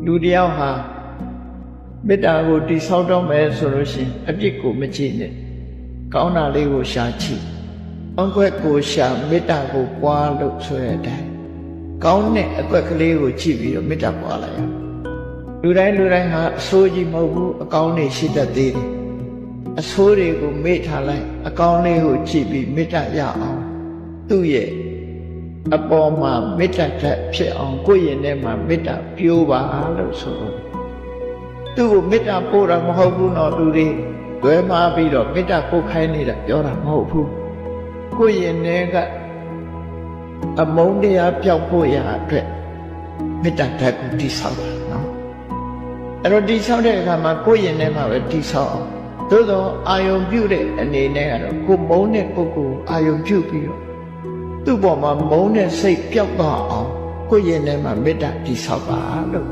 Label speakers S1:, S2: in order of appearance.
S1: လူတယောက်ဟာမေတ္တာကိုတည်ဆောက်တော့မယ်ဆိုလို့ရှိရင်အပြစ်ကိုမကြည့်နဲ့ကောင်းတာလေးကိုရှာကြည့်ကောင်းကွက်ကိုရှာမေတ္တာကိုပွားလို့ဆိုတဲ့အတိုင်းကောင်းတဲ့အကွက်ကလေးကိုကြည့်ပြီးတော့မေတ္တာပွားလိုက်ရလူတိုင်းဟာအဆိုးကြီးမဟုတ်ဘူးအကောင်းတွေရှိတတ်သေးတယ်အဆိုးတွေကိုမေ့ထားလိုက်အကောင်းလေးကိုကြည့်ပြီးမေတ္တာရအောင်သူ့ရဲ့အပေါ်မှာမေတ္တာဓာတ်ဖြစ်အောင်ကိုယ့်ရင်ထဲမှာမေတ္တာပြိုးပါလို့ဆိုတော့သူ့ကိုမေတ္တာပို့တာမဟုတ်ဘူးနော်သူတွေလွဲမှားပြီးတော့မေတ္တာပို့ခိုင်းနေတာပြောတာမဟုတ်ဘူးကိုယ့်ရင်ထဲကအမုန်းတရားပျောက်ဖို့ရာအတွက်မေတ္တာဓာတ်ကိုတည်ဆောက်တာနော်အဲ့တော့တည်ဆောက်တဲ့အခါမှာကိုယ့်ရင်ထဲမှာပဲတည်ဆောက်အောင်သို့တော့အာယုံပြုတဲ့အနေနဲ့ကတော့ကိုမုန်းတဲ့ပုဂ္ဂိုလ်အာယုံပြုပြီးတော့သူ့ပေါ်မှာမုန်းတဲ့စိတ်ပျောက်သွားအောင်ကိုယ့်ရင်ထဲမှာမေတ္တာတည်ဆောက်ပါလို့